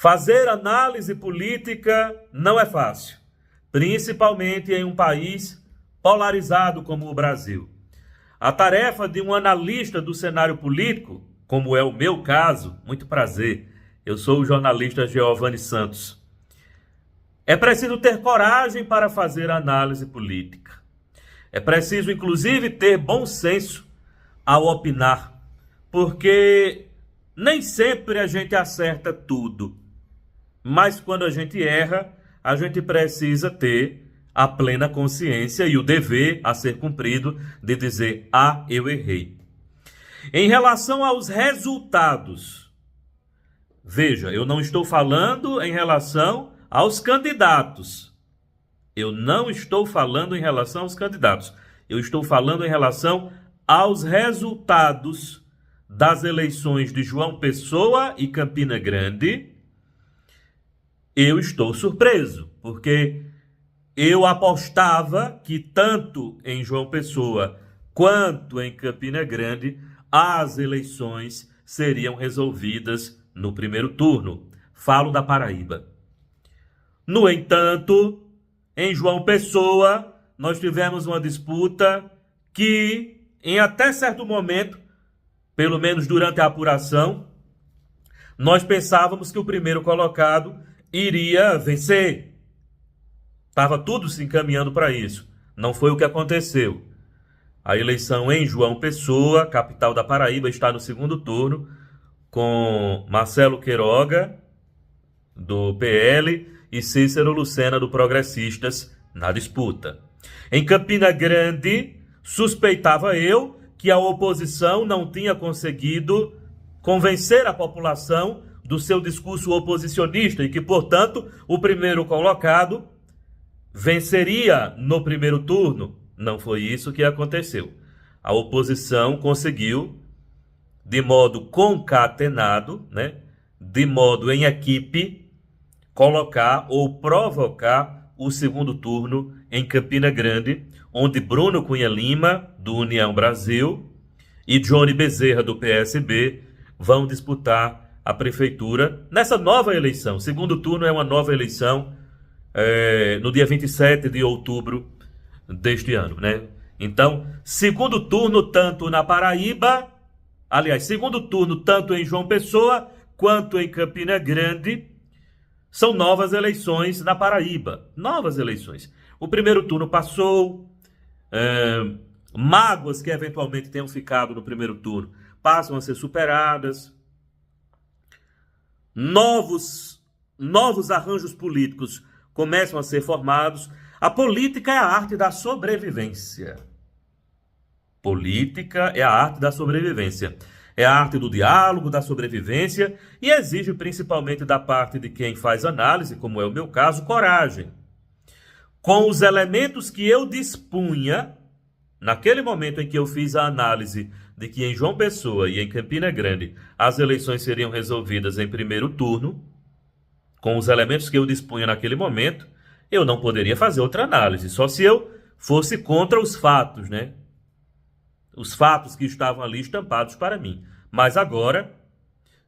Fazer análise política não é fácil, principalmente em um país polarizado como o Brasil. A tarefa de um analista do cenário político, como é o meu caso, muito prazer, eu sou o jornalista Giovanni Santos. É preciso ter coragem para fazer análise política. É preciso, inclusive, ter bom senso ao opinar, porque nem sempre a gente acerta tudo. Mas quando a gente erra, a gente precisa ter a plena consciência e o dever a ser cumprido de dizer: ah, eu errei. Em relação aos resultados, veja, eu não estou falando em relação aos candidatos. Eu não estou falando em relação aos candidatos. Eu estou falando em relação aos resultados das eleições de João Pessoa e Campina Grande. Eu estou surpreso, porque eu apostava que tanto em João Pessoa quanto em Campina Grande as eleições seriam resolvidas no primeiro turno. Falo da Paraíba. No entanto, em João Pessoa, nós tivemos uma disputa que, em até certo momento, pelo menos durante a apuração, nós pensávamos que o primeiro colocado iria vencer. Estava tudo se encaminhando para isso. Não foi o que aconteceu. A eleição em João Pessoa, capital da Paraíba, está no segundo turno, com Marcelo Queiroga, do PL, e Cícero Lucena, do Progressistas, na disputa. Em Campina Grande, suspeitava eu que a oposição não tinha conseguido convencer a população do seu discurso oposicionista e que, portanto, o primeiro colocado venceria no primeiro turno. Não foi isso que aconteceu. A oposição conseguiu, de modo concatenado, de modo em equipe, colocar ou provocar o segundo turno em Campina Grande, onde Bruno Cunha Lima, do União Brasil, e Johnny Bezerra, do PSB, vão disputar a prefeitura nessa nova eleição. Segundo turno é uma nova eleição no dia 27 de outubro deste ano, Então, segundo turno tanto na Paraíba, segundo turno tanto em João Pessoa quanto em Campina Grande, são novas eleições na Paraíba. Novas eleições. O primeiro turno passou, mágoas que eventualmente tenham ficado no primeiro turno passam a ser superadas. Novos arranjos políticos começam a ser formados. A política é a arte da sobrevivência. Política é a arte da sobrevivência. É a arte do diálogo, da sobrevivência e exige principalmente da parte de quem faz análise, como é o meu caso, coragem. Com os elementos que eu dispunha, naquele momento em que eu fiz a análise de que em João Pessoa e em Campina Grande as eleições seriam resolvidas em primeiro turno, com os elementos que eu dispunha naquele momento, eu não poderia fazer outra análise, só se eu fosse contra os fatos, Os fatos que estavam ali estampados para mim. Mas agora,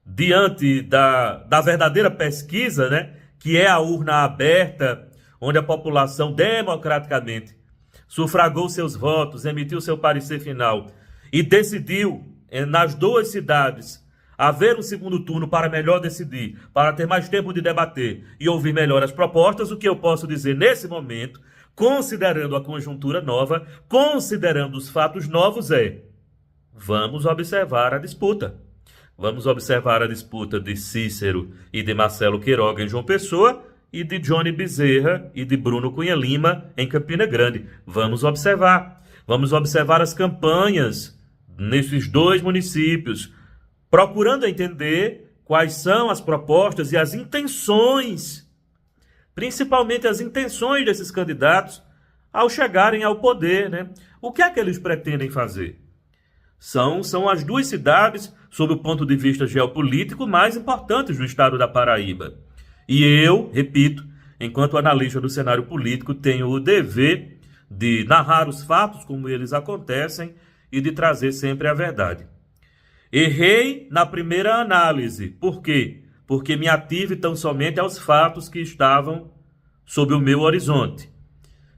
diante da verdadeira pesquisa, que é a urna aberta, onde a população democraticamente sufragou seus votos, emitiu seu parecer final e decidiu, nas duas cidades, haver um segundo turno para melhor decidir, para ter mais tempo de debater e ouvir melhor as propostas, o que eu posso dizer nesse momento, considerando a conjuntura nova, considerando os fatos novos, vamos observar a disputa. Vamos observar a disputa de Cícero e de Marcelo Queiroga em João Pessoa e de Johnny Bezerra e de Bruno Cunha Lima em Campina Grande. Vamos observar. Vamos observar as campanhas nesses dois municípios, procurando entender quais são as propostas e as intenções, principalmente as intenções desses candidatos ao chegarem ao poder, O que é que eles pretendem fazer? São as duas cidades, sob o ponto de vista geopolítico, mais importantes do estado da Paraíba. E eu, repito, enquanto analista do cenário político, tenho o dever de narrar os fatos como eles acontecem e de trazer sempre a verdade. Errei na primeira análise. Por quê? porque me ative tão somente aos fatos que estavam sob o meu horizonte.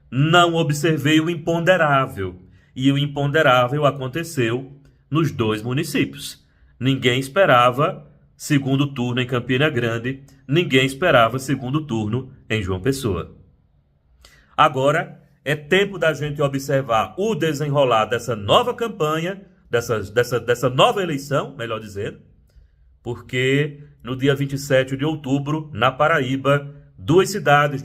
Não observei o imponderável, e o imponderável aconteceu nos dois municípios. Ninguém esperava segundo turno em Campina Grande, ninguém esperava segundo turno em João Pessoa. Agora é tempo da gente observar o desenrolar dessa nova campanha, dessa nova eleição, melhor dizendo, porque no dia 27 de outubro, na Paraíba, duas cidades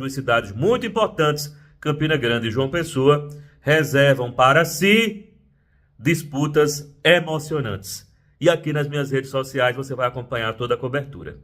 muito importantes, Campina Grande e João Pessoa, reservam para si disputas emocionantes. E aqui nas minhas redes sociais você vai acompanhar toda a cobertura.